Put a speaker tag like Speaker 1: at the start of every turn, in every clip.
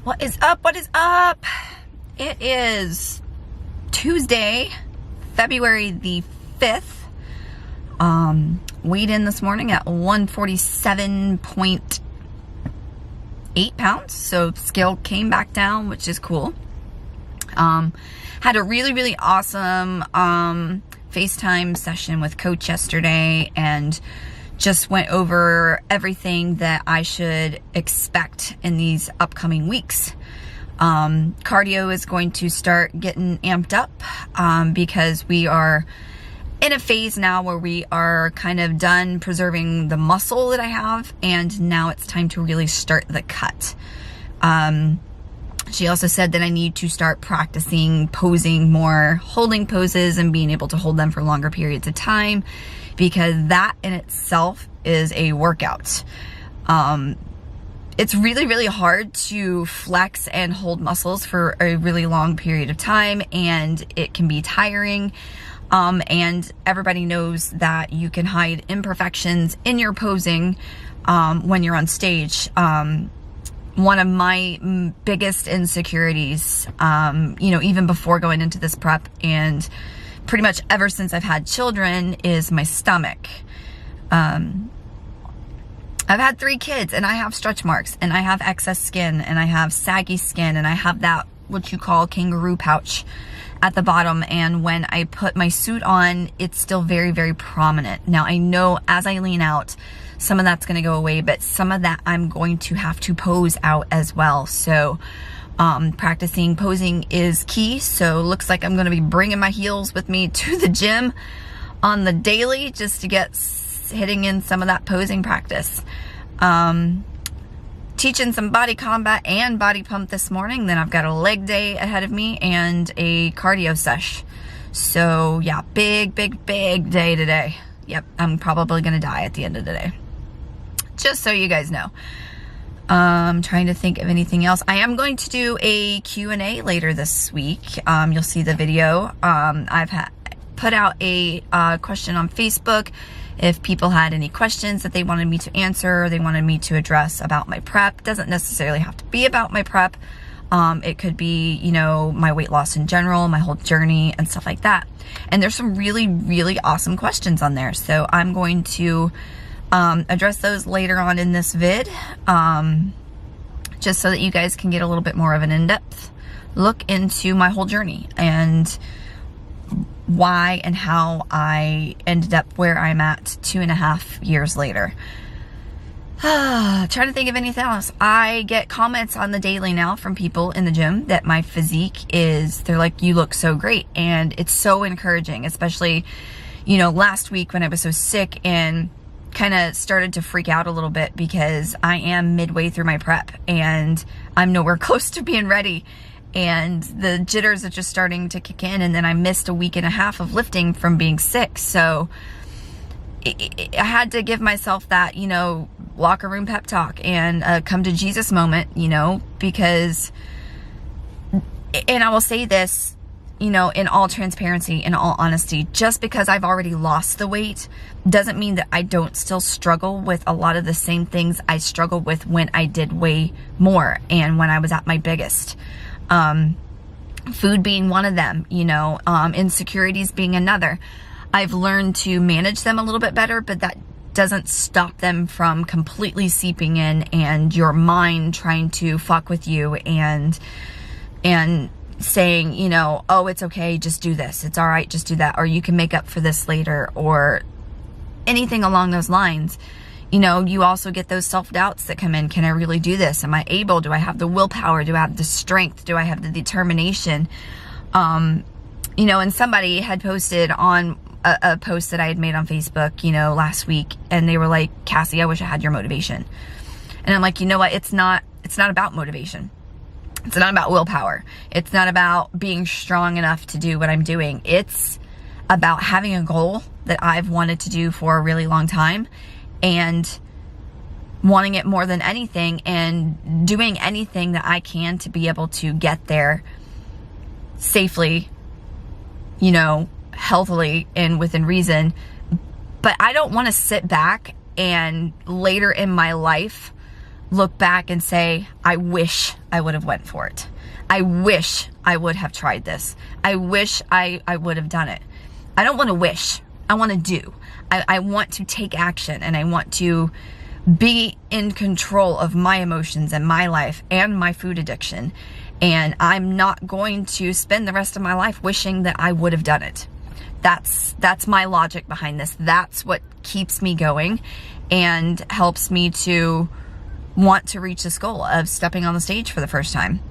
Speaker 1: What is up? What is up? It is Tuesday, February the 5th. Weighed in this morning at 147.8 pounds. So scale came back down, which is cool. Had a really awesome FaceTime session with Coach yesterday and just went over everything that I should expect in these upcoming weeks. Cardio is going to start getting amped up because we are in a phase now where we are kind of done preserving the muscle that I have, and now it's time to really start the cut. She also said that I need to start practicing posing more, holding poses and being able to hold them for longer periods of time, because that in itself is a workout. It's really hard to flex and hold muscles for a really long period of time, and it can be tiring. And everybody knows that you can hide imperfections in your posing when you're on stage. One of my biggest insecurities, even before going into this prep and pretty much ever since I've had children, is my stomach. I've had 3 kids and I have stretch marks and I have excess skin and I have saggy skin and I have that what you call kangaroo pouch at the bottom, and when I put my suit on, it's still very prominent. Now I know as I lean out, some of that's going to go away, but some of that I'm going to have to pose out as well. So practicing posing is key. So looks like I'm going to be bringing my heels with me to the gym on the daily just to get hitting in some of that posing practice. Teaching some body combat and body pump this morning. Then I've got a leg day ahead of me and a cardio sesh. So yeah, big day today. Yep, I'm probably gonna die at the end of the day. Just so you guys know. I'm trying to think of anything else. I am going to do a Q&A later this week. You'll see the video. I've put out a question on Facebook. If people had any questions that they wanted me to answer, or they wanted me to address about my prep. Doesn't necessarily have to be about my prep. It could be, my weight loss in general, my whole journey and stuff like that. And there's some really awesome questions on there. So I'm going to address those later on in this vid, just so that you guys can get a little bit more of an in-depth look into my whole journey and why and how I ended up where I'm at 2.5 years later. Trying to think of anything else. I get comments on the daily now from people in the gym that my physique they're like, you look so great. And it's so encouraging, especially, last week when I was so sick and kind of started to freak out a little bit because I am midway through my prep and I'm nowhere close to being ready. And the jitters are just starting to kick in, and then I missed a week and a half of lifting from being sick. So I had to give myself that, locker room pep talk and come to Jesus moment, because, and I will say this, in all transparency, in all honesty, just because I've already lost the weight doesn't mean that I don't still struggle with a lot of the same things I struggled with when I did way more and when I was at my biggest. Food being one of them, insecurities being another. I've learned to manage them a little bit better, but that doesn't stop them from completely seeping in and your mind trying to fuck with you and saying, oh, it's okay, just do this. It's all right, just do that. Or you can make up for this later, or anything along those lines. You also get those self-doubts that come in. Can I really do this? Am I able? Do I have the willpower? Do I have the strength? Do I have the determination? And somebody had posted on a post that I had made on Facebook, last week, and they were like, Cassie, I wish I had your motivation. And I'm like, you know what? It's not about motivation. It's not about willpower. It's not about being strong enough to do what I'm doing. It's about having a goal that I've wanted to do for a really long time, and wanting it more than anything, and doing anything that I can to be able to get there safely, healthily and within reason. But I don't want to sit back and later in my life look back and say, I wish I would have went for it. I wish I would have tried this. I wish I would have done it. I don't want to wish. I want to do. I want to take action, and I want to be in control of my emotions and my life and my food addiction. And I'm not going to spend the rest of my life wishing that I would have done it. That's my logic behind this. That's what keeps me going and helps me to want to reach this goal of stepping on the stage for the first time.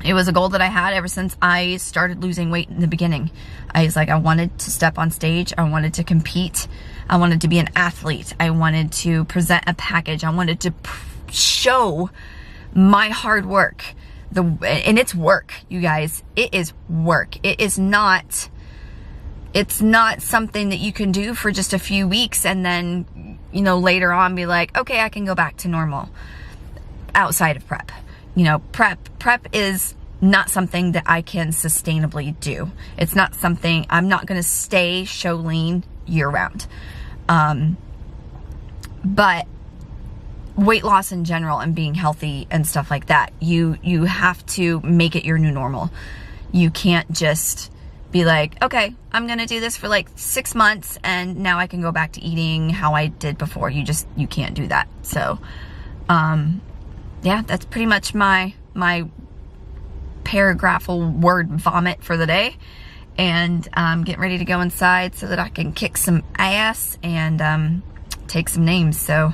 Speaker 1: It was a goal that I had ever since I started losing weight in the beginning. I was like, I wanted to step on stage. I wanted to compete. I wanted to be an athlete. I wanted to present a package. I wanted to show my hard work. And it's work, you guys. It is work. It's not something that you can do for just a few weeks and then, you know, later on be like, okay, I can go back to normal outside of prep. You know, prep is not something that I can sustainably do. It's not something, I'm not going to stay show lean year round. But weight loss in general and being healthy and stuff like that, you have to make it your new normal. You can't just be like, okay, I'm going to do this for like 6 months and now I can go back to eating how I did before. You can't do that. So, yeah, that's pretty much my paragraphal word vomit for the day. And I'm getting ready to go inside so that I can kick some ass and take some names. So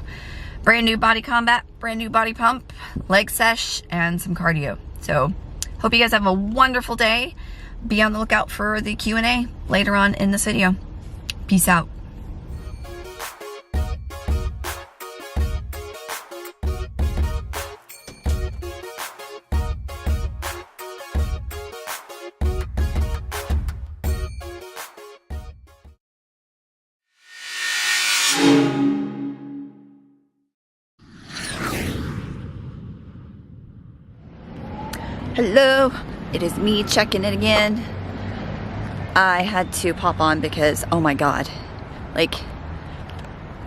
Speaker 1: brand new body combat, brand new body pump, leg sesh, and some cardio. So hope you guys have a wonderful day. Be on the lookout for the Q&A later on in this video. Peace out. Hello, it is me checking in again. I had to pop on because, oh my God, like,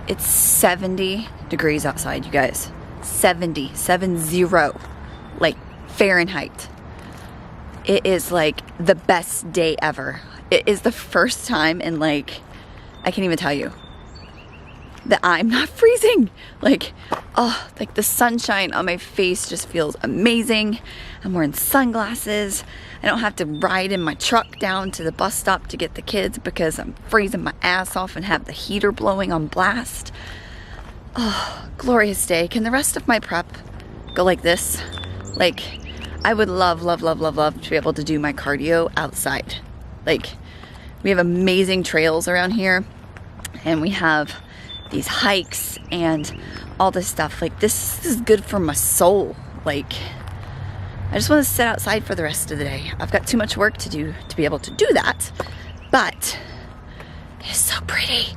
Speaker 1: it's 70 degrees outside, you guys. 70, like Fahrenheit. It is like the best day ever. It is the first time in like, I can't even tell you, that I'm not freezing. Like, oh, like the sunshine on my face just feels amazing. I'm wearing sunglasses. I don't have to ride in my truck down to the bus stop to get the kids because I'm freezing my ass off and have the heater blowing on blast. Oh, glorious day. Can the rest of my prep go like this? Like, I would love to be able to do my cardio outside. Like, we have amazing trails around here and we have these hikes and all this stuff. Like, this is good for my soul. Like, I just want to sit outside for the rest of the day. I've got too much work to do to be able to do that, but it's so pretty.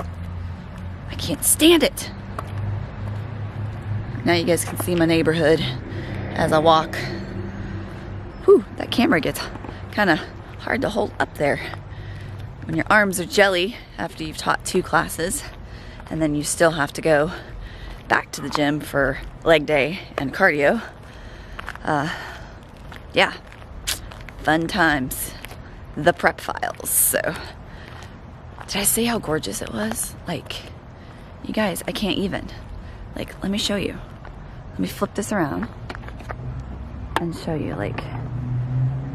Speaker 1: I can't stand it. Now you guys can see my neighborhood as I walk. Whew, that camera gets kind of hard to hold up there when your arms are jelly after you've taught 2 classes. And then you still have to go back to the gym for leg day and cardio. Yeah, fun times. The prep files. So, did I say how gorgeous it was? Like, you guys, I can't even. Like, let me show you. Let me flip this around and show you. Like,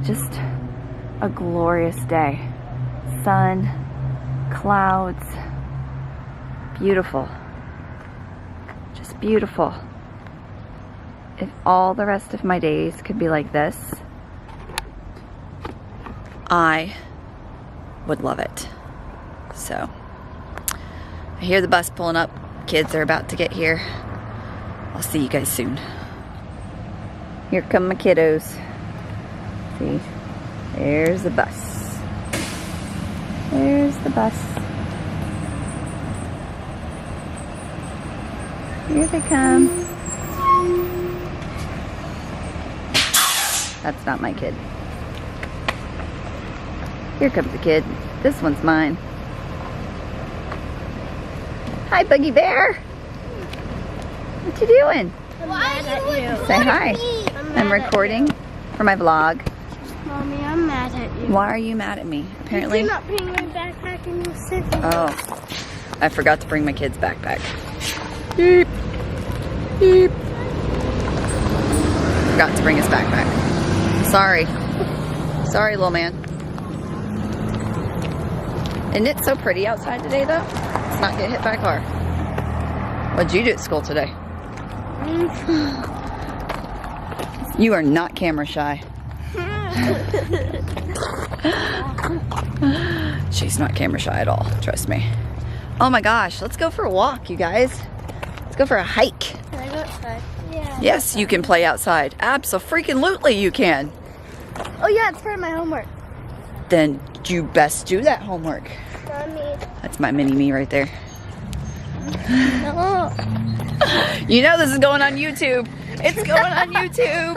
Speaker 1: just a glorious day. Sun, clouds. Beautiful. Just beautiful. If all the rest of my days could be like this, I would love it. So, I hear the bus pulling up. Kids are about to get here. I'll see you guys soon. Here come my kiddos. See? There's the bus. There's the bus. Here they come. That's not my kid. Here comes the kid. This one's mine. Hi, Buggy Bear. What you doing?
Speaker 2: I'm mad at you.
Speaker 1: Say hi. I'm recording for my vlog.
Speaker 2: Mommy, I'm mad at you.
Speaker 1: Why are you mad at me? Apparently.
Speaker 2: You did not bring my backpack and you said
Speaker 1: Oh, I forgot to bring my kid's backpack. Beep. Beep. Forgot to bring his backpack. Sorry. Sorry, little man. Isn't it so pretty outside today, though? Let's not get hit by a car. What'd you do at school today? You are not camera shy. She's not camera shy at all, trust me. Oh my gosh, let's go for a walk, you guys. Let's go for a hike.
Speaker 2: Can I go outside? Yeah.
Speaker 1: Yes, you can play outside. Abso-freaking-lutely you can.
Speaker 2: Oh yeah, it's part of my homework.
Speaker 1: Then you best do that homework.
Speaker 2: Mommy.
Speaker 1: That's my mini-me right there.
Speaker 2: No.
Speaker 1: You know this is going on YouTube. It's going on YouTube.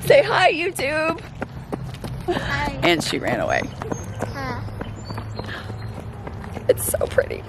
Speaker 1: Say hi, YouTube.
Speaker 2: Hi.
Speaker 1: And she ran away. It's so pretty.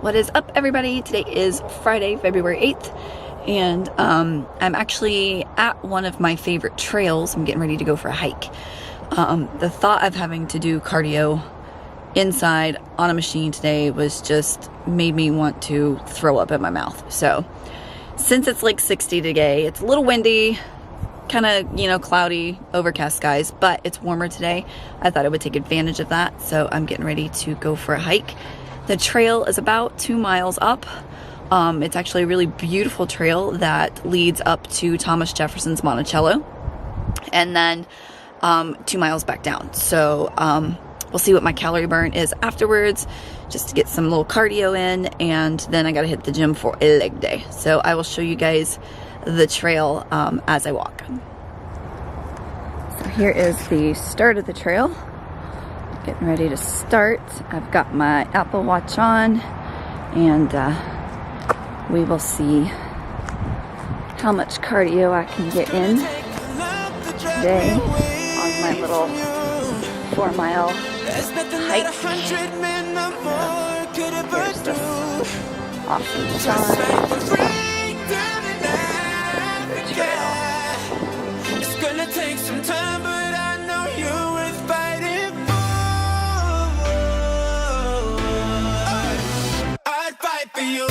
Speaker 1: What is up, everybody? Today is Friday, February 8th, and I'm actually at one of my favorite trails. I'm getting ready to go for a hike. The thought of having to do cardio inside on a machine today was just made me want to throw up in my mouth. So since it's like 60 today, it's a little windy, kind of, you know, cloudy, overcast skies, but it's warmer today. I thought I would take advantage of that, so I'm getting ready to go for a hike. The trail is about 2 miles up. It's actually a really beautiful trail that leads up to Thomas Jefferson's Monticello, and then 2 miles back down. So we'll see what my calorie burn is afterwards, just to get some little cardio in, and then I gotta hit the gym for a leg day. So I will show you guys the trail as I walk. So here is the start of the trail. Getting ready to start. I've got my Apple Watch on, and we will see how much cardio I can get in today on my little 4 mile hike. Here's this awesome side. The trail.
Speaker 3: It's gonna take some time, but I know you're worth fighting for. I'd fight for you.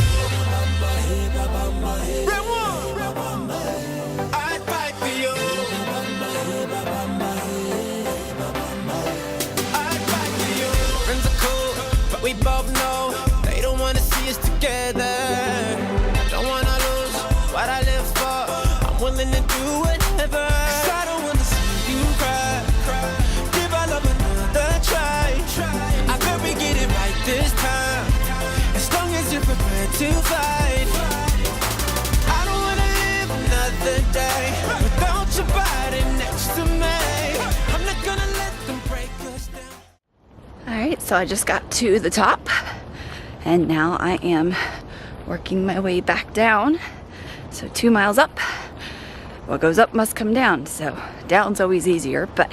Speaker 3: I'd fight for you. I'd fight for you. Friends are cool, but we both know they don't wanna see us together. Don't wanna lose what I live for. I'm willing to do whatever. 'Cause I don't wanna see you cry. Give our love another try. I bet we get it right this time. As long as you're prepared to fight. I don't wanna live another day without your body next to me. I'm not gonna let them break us down.
Speaker 1: Alright, so I just got to the top, and now I am working my way back down. So 2 miles up. What goes up must come down, so down's always easier, but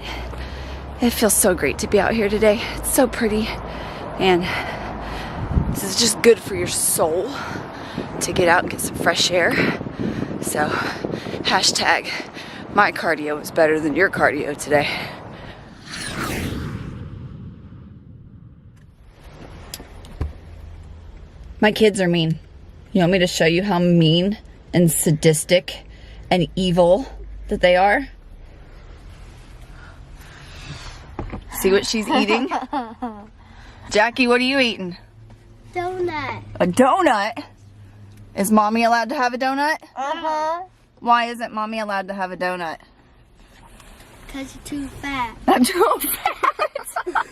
Speaker 1: it feels so great to be out here today. It's so pretty, and this is just good for your soul to get out and get some fresh air. So hashtag my cardio is better than your cardio today. My kids are mean. You want me to show you how mean and sadistic and evil that they are? See what she's eating? Jackie, what are you eating?
Speaker 2: Donut.
Speaker 1: A donut? Is Mommy allowed to have a donut?
Speaker 2: Uh-huh.
Speaker 1: Why isn't Mommy allowed to have a donut?
Speaker 2: Because you're too fat.
Speaker 1: I'm too fat.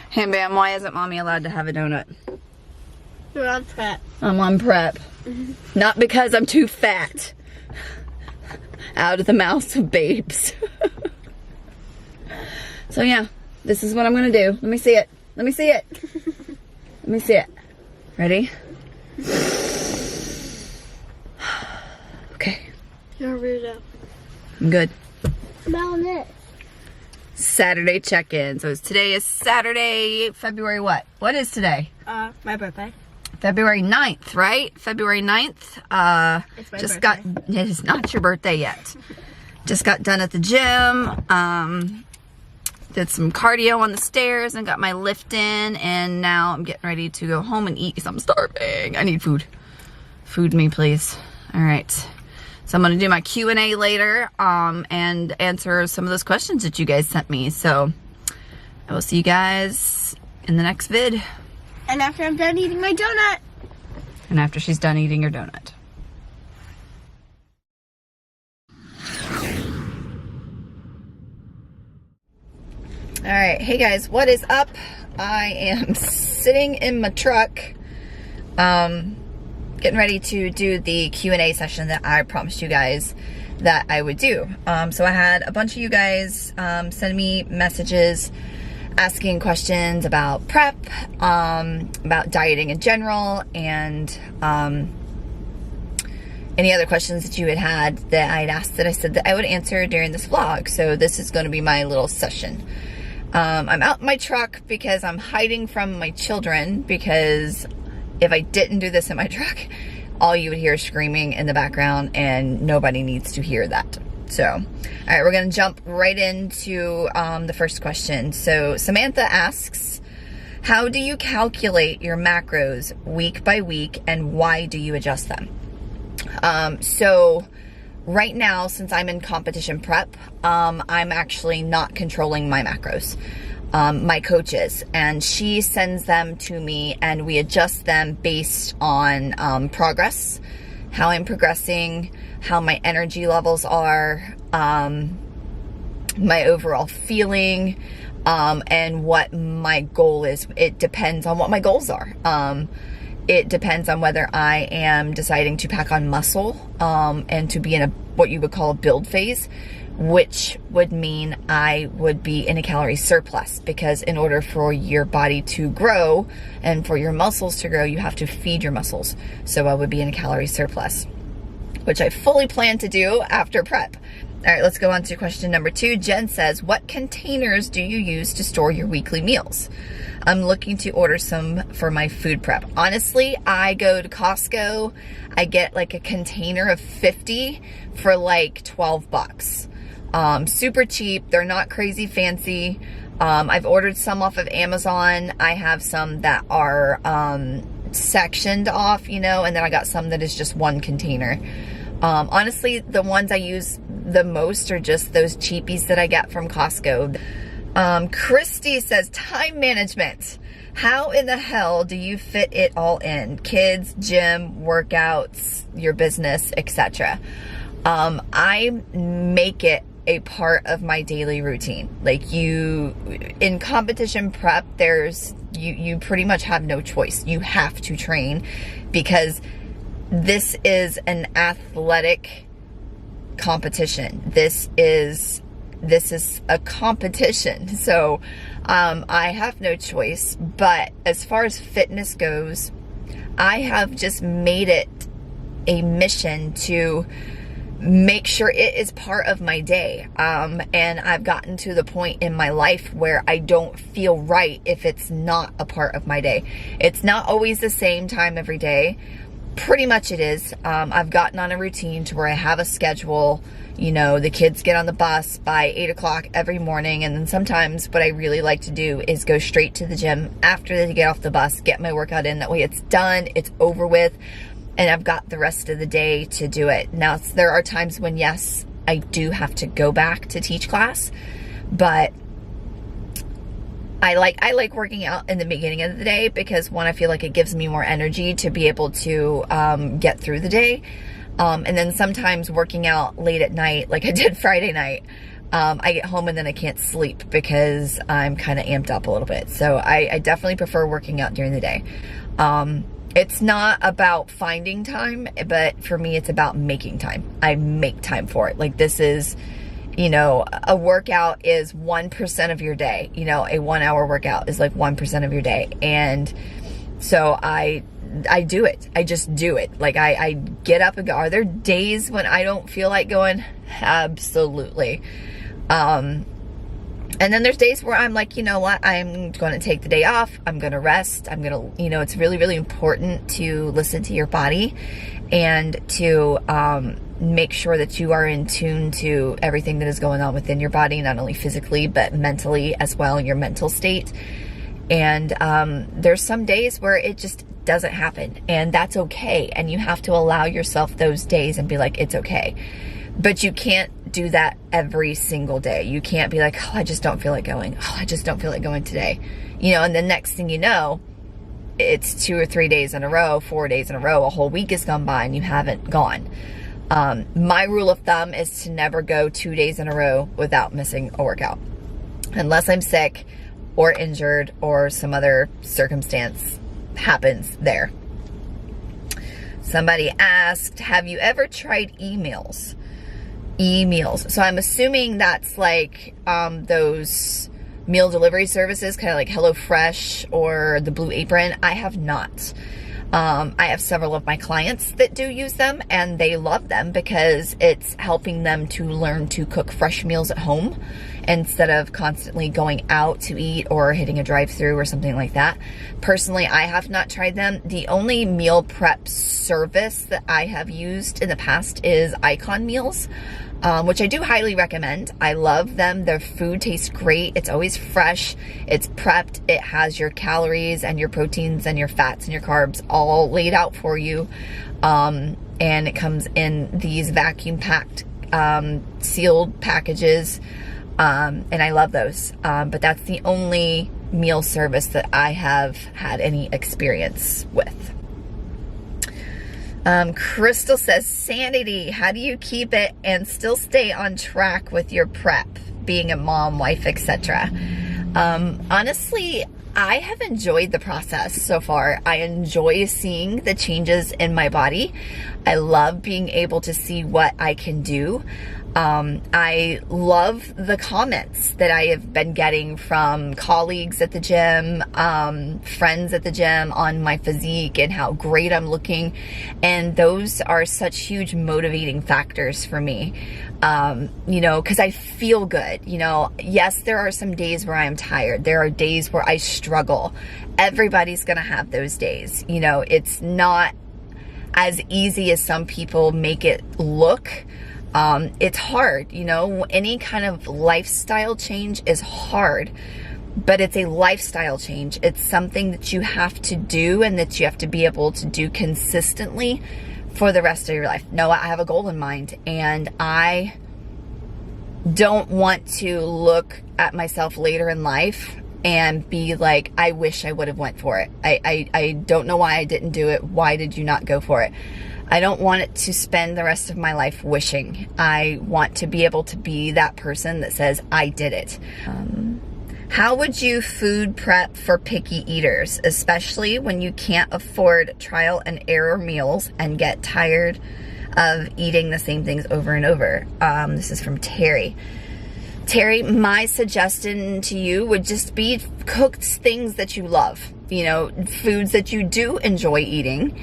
Speaker 1: Hey, Bam, why isn't Mommy allowed to have a donut?
Speaker 2: You're on prep.
Speaker 1: I'm on prep. Not because I'm too fat. Out of the mouths of babes. So yeah, this is what I'm gonna do. Let me see it. Let me see it. Let me see it. Ready? Okay.
Speaker 2: You're weirdo.
Speaker 1: I'm good.
Speaker 2: Smell it.
Speaker 1: Saturday check-in. So today is Saturday, February what? What is today?
Speaker 2: My birthday.
Speaker 1: February 9th, right? February 9th.
Speaker 2: It's my
Speaker 1: just
Speaker 2: birthday.
Speaker 1: it is not your birthday yet. Just got done at the gym. Did some cardio on the stairs and got my lift in, and now I'm getting ready to go home and eat because I'm starving. I need food. Food me, please. All right. So I'm gonna do my Q&A later and answer some of those questions that you guys sent me. So I will see you guys in the next vid.
Speaker 2: And after I'm done eating my donut.
Speaker 1: And after she's done eating your donut. All right, hey guys, what is up? I am sitting in my truck, getting ready to do the Q&A session that I promised you guys that I would do. So I had a bunch of you guys send me messages asking questions about prep, about dieting in general, and any other questions that you had that I'd asked that I said that I would answer during this vlog. So this is going to be my little session. I'm out in my truck because I'm hiding from my children, because if I didn't do this in my truck, all you would hear is screaming in the background, and nobody needs to hear that. So, all right, we're going to jump right into the first question. So Samantha asks, how do you calculate your macros week by week, and why do you adjust them? So right now, since I'm in competition prep, I'm actually not controlling my macros. My coach is, and she sends them to me, and we adjust them based on progress, how I'm progressing, how my energy levels are, my overall feeling, and what my goal is. It depends on what my goals are. It depends on whether I am deciding to pack on muscle and to be in what you would call a build phase, which would mean I would be in a calorie surplus, because in order for your body to grow and for your muscles to grow, you have to feed your muscles. So I would be in a calorie surplus, which I fully plan to do after prep. All right, let's go on to question number 2. Jen says, what containers do you use to store your weekly meals? I'm looking to order some for my food prep. Honestly, I go to Costco. I get like a container of 50 for like 12 bucks. Super cheap. They're not crazy fancy. I've ordered some off of Amazon. I have some that are sectioned off, you know, and then I got some that is just one container. Honestly, the ones I use the most are just those cheapies that I get from Costco. Christy says, time management. How in the hell do you fit it all in? Kids, gym, workouts, your business, etc. I make it a part of my daily routine. Like in competition prep, you pretty much have no choice. You have to train, because this is an athletic competition. This is a competition. So I have no choice. But as far as fitness goes, I have just made it a mission to make sure it is part of my day. And I've gotten to the point in my life where I don't feel right if it's not a part of my day. It's not always the same time every day. Pretty much it is. I've gotten on a routine to where I have a schedule. You know, the kids get on the bus by 8 o'clock every morning, and then sometimes what I really like to do is go straight to the gym after they get off the bus, get my workout in. That way it's done, it's over with, and I've got the rest of the day to do it. Now, there are times when, yes, I do have to go back to teach class, But I like working out in the beginning of the day because, one, I feel like it gives me more energy to be able to get through the day. And then sometimes working out late at night, like I did Friday night, I get home and then I can't sleep because I'm kind of amped up a little bit. So I definitely prefer working out during the day. It's not about finding time, but for me, it's about making time. I make time for it. Like, this is, you know, a workout is 1% of your day. You know, a 1 hour workout is like 1% of your day. And so I do it. I just do it. Like, I get up and go. Are there days when I don't feel like going? Absolutely. And then there's days where I'm like, you know what, I'm going to take the day off. I'm going to rest. I'm going to, you know, it's really, really important to listen to your body and to make sure that you are in tune to everything that is going on within your body, not only physically, but mentally as well, in your mental state. And there's some days where it just doesn't happen, and that's okay. And you have to allow yourself those days and be like, it's okay. But you can't do that every single day. You can't be like, oh, I just don't feel like going. Oh, I just don't feel like going today. You know, and the next thing you know, it's 2 or 3 days in a row, 4 days in a row, a whole week has gone by and you haven't gone. My rule of thumb is to never go 2 days in a row without missing a workout. Unless I'm sick or injured or some other circumstance happens there. Somebody asked, have you ever tried e-meals? E-meals. So I'm assuming that's like those meal delivery services, kind of like HelloFresh or the Blue Apron. I have not. I have several of my clients that do use them, and they love them because it's helping them to learn to cook fresh meals at home instead of constantly going out to eat or hitting a drive-through or something like that. Personally, I have not tried them. The only meal prep service that I have used in the past is Icon Meals, which I do highly recommend. I love them. Their food tastes great. It's always fresh. It's prepped. It has your calories and your proteins and your fats and your carbs all laid out for you. And it comes in these vacuum packed, sealed packages. And I love those. But that's the only meal service that I have had any experience with. Crystal says, sanity, how do you keep it and still stay on track with your prep, being a mom, wife, etc.? Honestly, I have enjoyed the process so far. I enjoy seeing the changes in my body. I love being able to see what I can do. I love the comments that I have been getting from colleagues at the gym, friends at the gym on my physique and how great I'm looking. And those are such huge motivating factors for me, you know, because I feel good. You know, yes, there are some days where I'm tired. There are days where I struggle. Everybody's going to have those days. You know, it's not as easy as some people make it look. It's hard, you know, any kind of lifestyle change is hard, but it's a lifestyle change. It's something that you have to do and that you have to be able to do consistently for the rest of your life. No, I have a goal in mind, and I don't want to look at myself later in life and be like, I wish I would have went for it. I don't know why I didn't do it. Why did you not go for it? I don't want it to spend the rest of my life wishing. I want to be able to be that person that says, I did it. How would you food prep for picky eaters, especially when you can't afford trial and error meals and get tired of eating the same things over and over? This is from Terry. Terry, my suggestion to you would just be cooked things that you love, you know, foods that you do enjoy eating.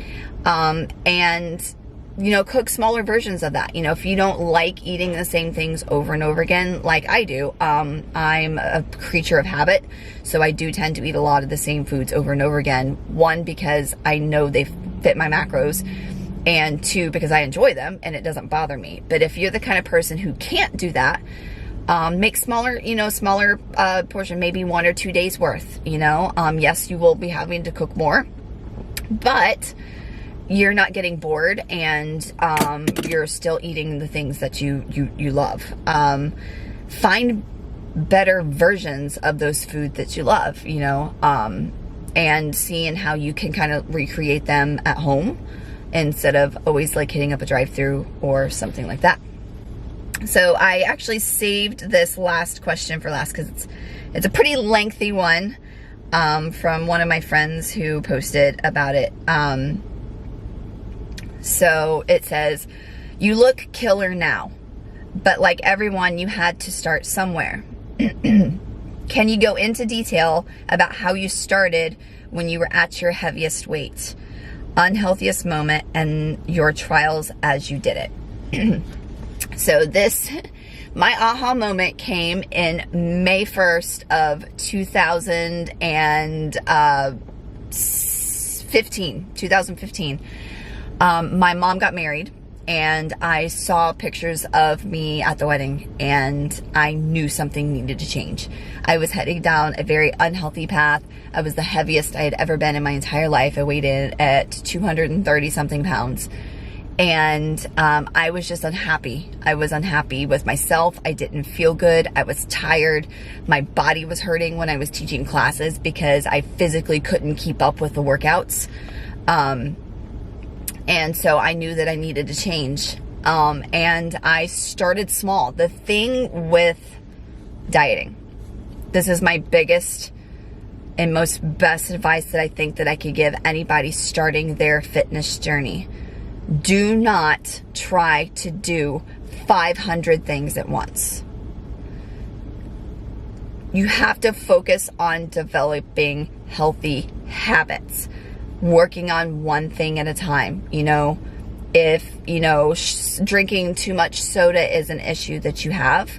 Speaker 1: And, you know, cook smaller versions of that. You know, if you don't like eating the same things over and over again, like I do, I'm a creature of habit. So I do tend to eat a lot of the same foods over and over again. One, because I know they fit my macros, and two, because I enjoy them and it doesn't bother me. But if you're the kind of person who can't do that, make smaller portion, maybe 1 or 2 days worth, you know. Yes, you will be having to cook more, but you're not getting bored, and you're still eating the things that you love. Find better versions of those foods that you love, you know, and seeing how you can kind of recreate them at home instead of always like hitting up a drive-thru or something like that. So I actually saved this last question for last because it's a pretty lengthy one from one of my friends who posted about it. So it says, you look killer now, but like everyone, you had to start somewhere. Can you go into detail about how you started when you were at your heaviest weight, unhealthiest moment, and your trials as you did it? So my aha moment came in May 1st of 2015. My mom got married, and I saw pictures of me at the wedding, and I knew something needed to change. I was heading down a very unhealthy path. I was the heaviest I had ever been in my entire life. I weighed in at 230 something pounds. And I was just unhappy. I was unhappy with myself. I didn't feel good. I was tired. My body was hurting when I was teaching classes because I physically couldn't keep up with the workouts. And so I knew that I needed to change. And I started small. The thing with dieting, this is my biggest and most best advice that I think that I could give anybody starting their fitness journey. Do not try to do 500 things at once. You have to focus on developing healthy habits, working on one thing at a time. You know, if, you know, drinking too much soda is an issue that you have,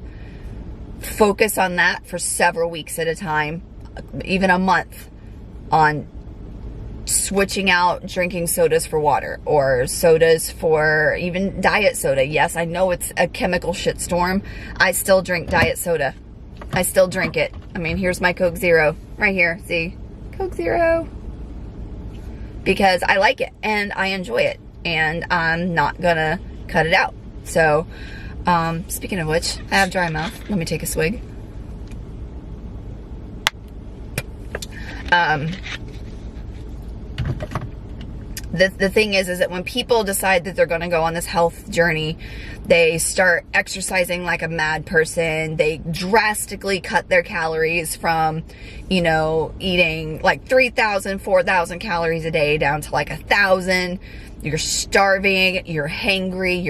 Speaker 1: focus on that for several weeks at a time, even a month, on switching out drinking sodas for water, or sodas for even diet soda. Yes, I know it's a chemical shitstorm. I still drink diet soda. I still drink it. I mean, here's my Coke Zero right here. See? Coke Zero. Because I like it and I enjoy it, and I'm not gonna cut it out. So, speaking of which, I have dry mouth. Let me take a swig. The thing is that when people decide that they're going to go on this health journey, they start exercising like a mad person. They drastically cut their calories from, you know, eating like 3,000, 4,000 calories a day down to like 1,000. You're starving, you're hangry,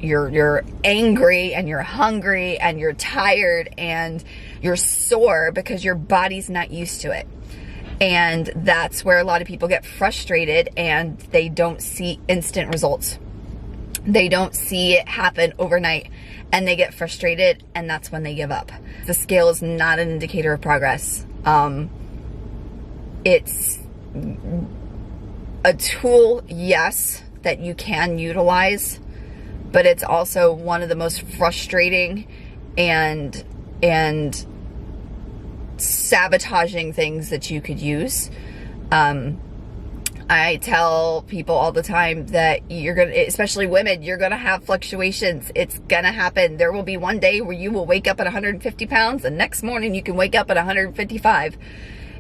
Speaker 1: you're angry, and you're hungry, and you're tired, and you're sore because your body's not used to it. And that's where a lot of people get frustrated, and they don't see instant results. They don't see it happen overnight, and they get frustrated, and that's when they give up. The scale is not an indicator of progress. It's a tool, yes, that you can utilize, but it's also one of the most frustrating and sabotaging things that you could use. I tell people all the time that you're gonna, especially women, you're gonna have fluctuations. It's gonna happen. There will be one day where you will wake up at 150 pounds, and next morning you can wake up at 155.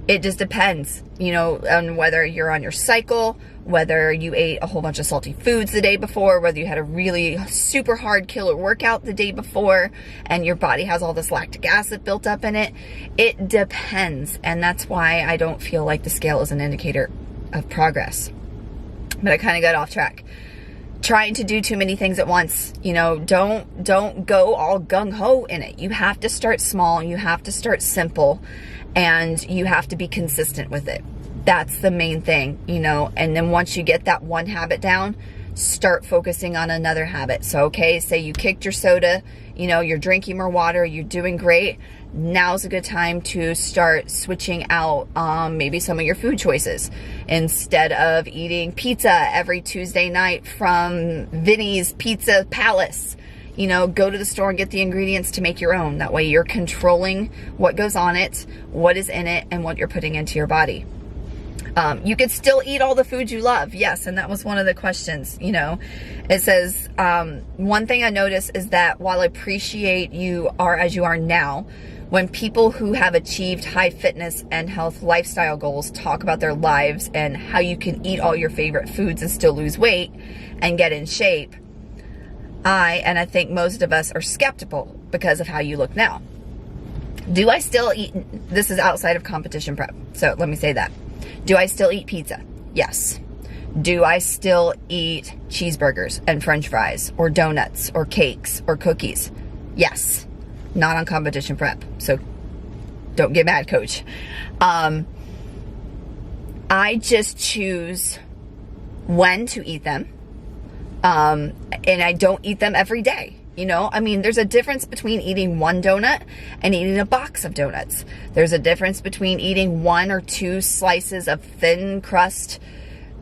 Speaker 1: It just depends, you know, on whether you're on your cycle, whether you ate a whole bunch of salty foods the day before, whether you had a really super hard killer workout the day before, and your body has all this lactic acid built up in it. It depends, and that's why I don't feel like the scale is an indicator of progress. But I kind of got off track. Trying to do too many things at once, you know, don't go all gung-ho in it. You have to start small, you have to start simple, and you have to be consistent with it. That's the main thing, you know, and then once you get that one habit down, start focusing on another habit. So, okay, say you kicked your soda, you know, you're drinking more water, you're doing great. Now's a good time to start switching out maybe some of your food choices. Instead of eating pizza every Tuesday night from Vinny's Pizza Palace, you know, go to the store and get the ingredients to make your own. That way you're controlling what goes on it, what is in it, and what you're putting into your body. You could still eat all the foods you love. Yes, and that was one of the questions, you know. It says, one thing I noticed is that while I appreciate you are as you are now, When people who have achieved high fitness and health lifestyle goals talk about their lives and how you can eat all your favorite foods and still lose weight and get in shape, I think most of us are skeptical because of how you look now. Do I still eat, this is outside of competition prep, so let me say that. Do I still eat pizza? Yes. Do I still eat cheeseburgers and french fries or donuts or cakes or cookies? Yes. Not on competition prep, so don't get mad, coach. I just choose when to eat them, and I don't eat them every day. You know, I mean, there's a difference between eating one donut and eating a box of donuts. There's a difference between eating 1 or 2 slices of thin crust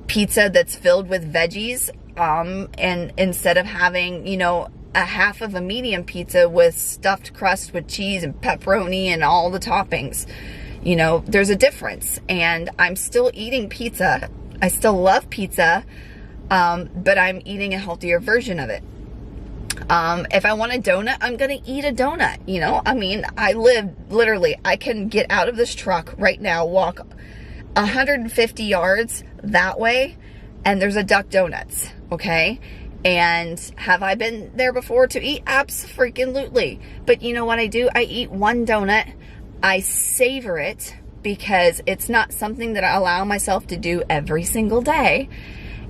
Speaker 1: pizza that's filled with veggies, and instead of having, you know, a half of a medium pizza with stuffed crust with cheese and pepperoni and all the toppings. You know, there's a difference, and I'm still eating pizza. I still love pizza, but I'm eating a healthier version of it. If I want a donut, I'm going to eat a donut. You know, I mean, I can get out of this truck right now, walk 150 yards that way, and there's a Duck Donuts. Okay. And have I been there before to eat? Abso-freaking-lutely. But you know what I do? I eat one donut. I savor it because it's not something that I allow myself to do every single day.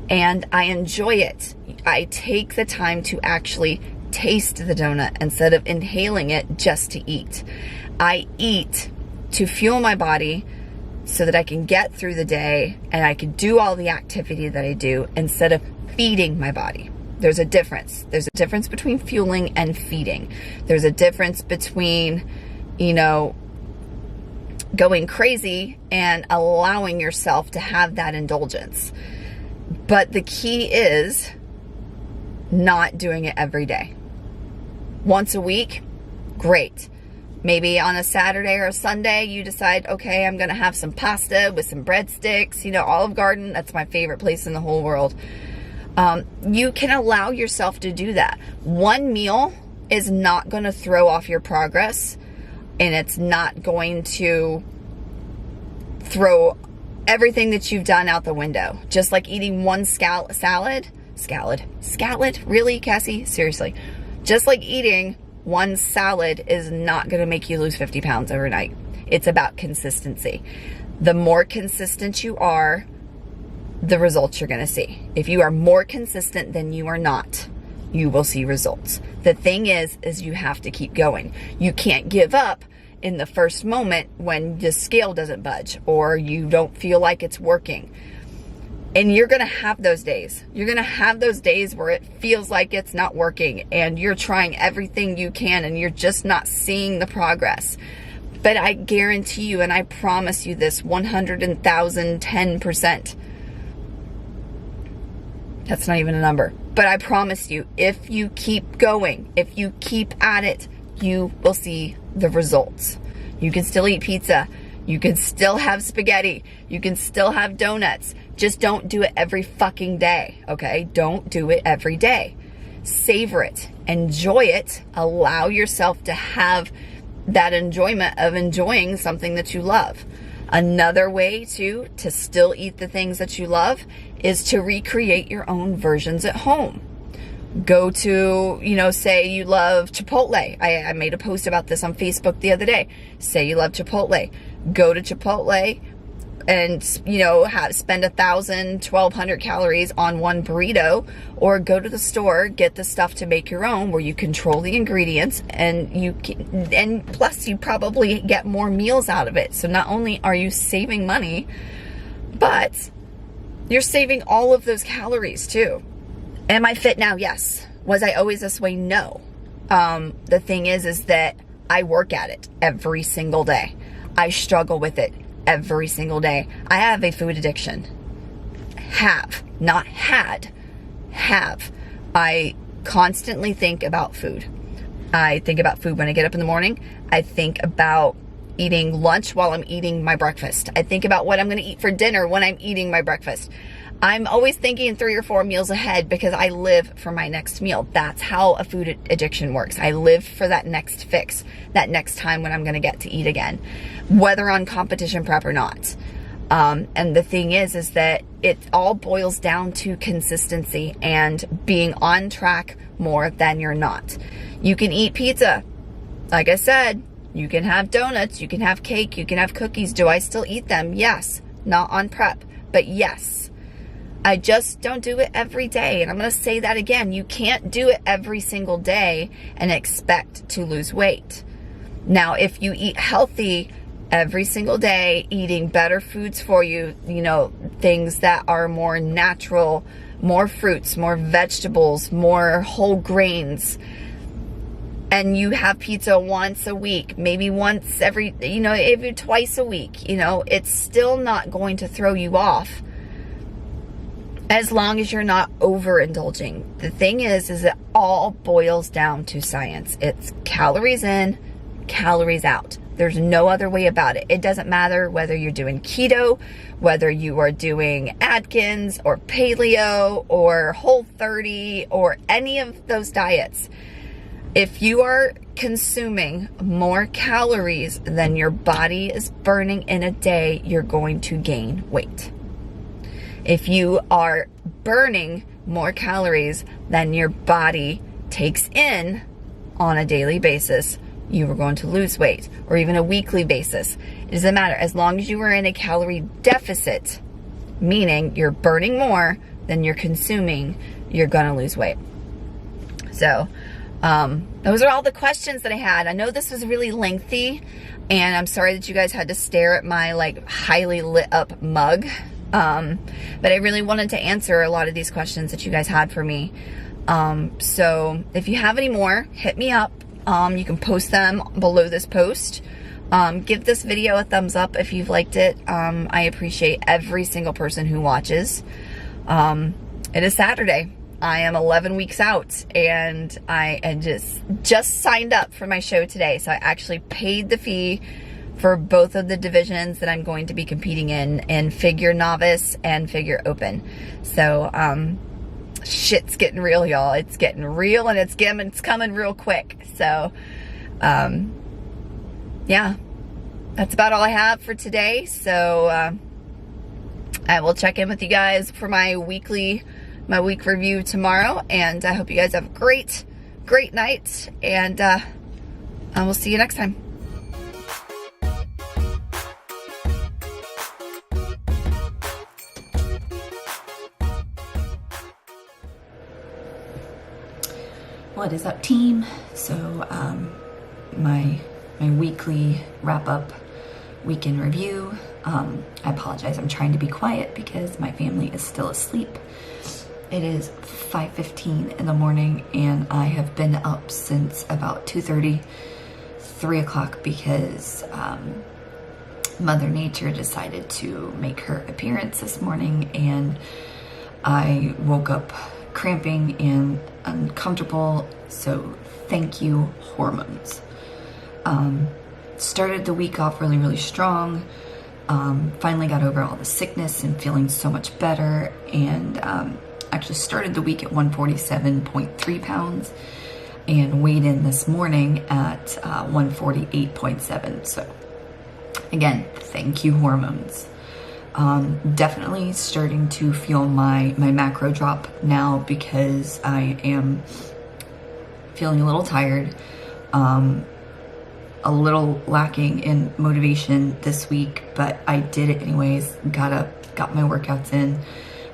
Speaker 1: And I enjoy it. I take the time to actually taste the donut instead of inhaling it just to eat. I eat to fuel my body so that I can get through the day and I can do all the activity that I do instead of feeding my body. There's a difference. There's a difference between fueling and feeding. There's a difference between, you know, going crazy and allowing yourself to have that indulgence. But the key is not doing it every day. Once a week, great. Maybe on a Saturday or a Sunday, you decide, okay, I'm going to have some pasta with some breadsticks. You know, Olive Garden, that's my favorite place in the whole world. You can allow yourself to do that. One meal is not going to throw off your progress, and it's not going to throw everything that you've done out the window. Just like eating one salad? Really, Cassie? Seriously. Just like eating one salad is not going to make you lose 50 pounds overnight. It's about consistency. The more consistent you are, the results you're going to see. If you are more consistent than you are not, you will see results. The thing is you have to keep going. You can't give up in the first moment when the scale doesn't budge or you don't feel like it's working. And you're going to have those days. You're going to have those days where it feels like it's not working and you're trying everything you can and you're just not seeing the progress. But I guarantee you, and I promise you this 110%. That's not even a number. But I promise you, if you keep going, if you keep at it, you will see the results. You can still eat pizza. You can still have spaghetti. You can still have donuts. Just don't do it every fucking day, okay? Don't do it every day. Savor it. Enjoy it. Allow yourself to have that enjoyment of enjoying something that you love. Another way to still eat the things that you love is to recreate your own versions at home. Go to, you know, say you love Chipotle. I made a post about this on Facebook the other day. Say you love Chipotle. Go to Chipotle and, you know, spend 1,200 calories on one burrito, or go to the store, get the stuff to make your own where you control the ingredients, and plus you probably get more meals out of it. So not only are you saving money, but you're saving all of those calories too. Am I fit now? Yes. Was I always this way? No. The thing is that I work at it every single day. I struggle with it every single day. I have a food addiction. Have, not had. Have. I constantly think about food. I think about food when I get up in the morning. I think about eating lunch while I'm eating my breakfast. I think about what I'm going to eat for dinner when I'm eating my breakfast. I'm always thinking 3 or 4 meals ahead because I live for my next meal. That's how a food addiction works. I live for that next fix, that next time when I'm going to get to eat again, whether on competition prep or not. And the thing is that it all boils down to consistency and being on track more than you're not. You can eat pizza. Like I said, you can have donuts, you can have cake, you can have cookies. Do I still eat them? Yes. Not on prep, but yes. I just don't do it every day. And I'm going to say that again. You can't do it every single day and expect to lose weight. Now, if you eat healthy every single day, eating better foods for you, you know, things that are more natural, more fruits, more vegetables, more whole grains, and you have pizza once a week, maybe once every, you know, every twice a week, you know, it's still not going to throw you off as long as you're not overindulging. The thing is it all boils down to science. It's calories in, calories out. There's no other way about it. It doesn't matter whether you're doing keto, whether you are doing Atkins or paleo or Whole30 or any of those diets. If you are consuming more calories than your body is burning in a day, you're going to gain weight. If you are burning more calories than your body takes in on a daily basis, you are going to lose weight, or even a weekly basis. It doesn't matter. As long as you are in a calorie deficit, meaning you're burning more than you're consuming, you're going to lose weight. So, those are all the questions that I had. I know this was really lengthy, and I'm sorry that you guys had to stare at my like highly lit up mug. But I really wanted to answer a lot of these questions that you guys had for me. So if you have any more, hit me up. You can post them below this post. Give this video a thumbs up if you've liked it. I appreciate every single person who watches. It is Saturday. I am 11 weeks out, and I had just signed up for my show today. So I actually paid the fee for both of the divisions that I'm going to be competing in figure novice and figure open. So, shit's getting real, y'all. It's getting real, and it's coming real quick. So, yeah, that's about all I have for today. So, I will check in with you guys for my week review tomorrow, and I hope you guys have a great night, and I will see you next time. What is up, team? So my weekly wrap-up weekend review. I apologize, I'm trying to be quiet because my family is still asleep. It is 5:15 in the morning, and I have been up since about 2:30, 3 o'clock, because Mother Nature decided to make her appearance this morning, and I woke up cramping and uncomfortable. So thank you, hormones. Started the week off really strong. Finally got over all the sickness and feeling so much better, and actually started the week at 147.3 pounds and weighed in this morning at 148.7. So again, thank you, hormones. Definitely starting to feel my macro drop now, because I am feeling a little tired, a little lacking in motivation this week, but I did it anyways. Got up, got my workouts in.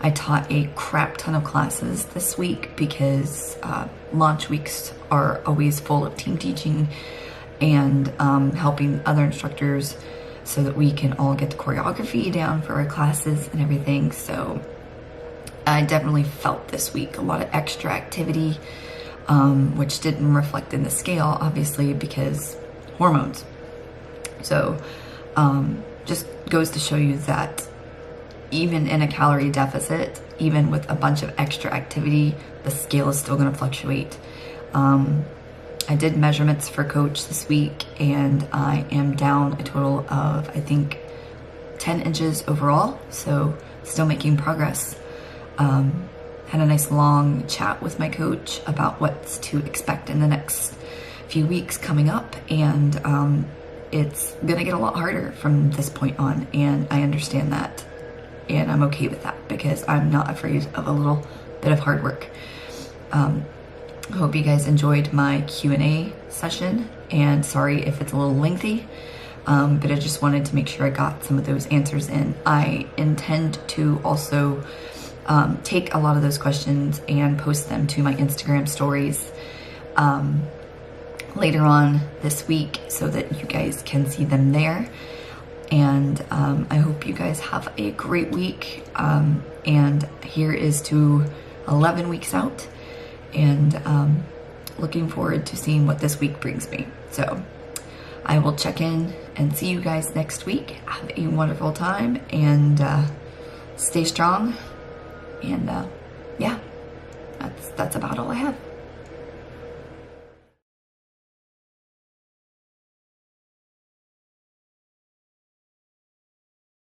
Speaker 1: I taught a crap ton of classes this week because launch weeks are always full of team teaching and helping other instructors, so that we can all get the choreography down for our classes and everything. So I definitely felt this week a lot of extra activity, which didn't reflect in the scale, obviously, because hormones. So just goes to show you that even in a calorie deficit, even with a bunch of extra activity, the scale is still going to fluctuate. I did measurements for coach this week, and I am down a total of, I think, 10 inches overall. So still making progress. Had a nice long chat with my coach about what's to expect in the next few weeks coming up, and it's gonna get a lot harder from this point on, and I understand that, and I'm okay with that because I'm not afraid of a little bit of hard work. I hope you guys enjoyed my Q&A session, and sorry if it's a little lengthy, but I just wanted to make sure I got some of those answers in. I intend to also take a lot of those questions and post them to my Instagram stories later on this week so that you guys can see them there. And I hope you guys have a great week. And here is to 11 weeks out, and looking forward to seeing what this week brings me. So I will check in and see you guys next week. Have a wonderful time, and stay strong. And yeah, that's about all I have.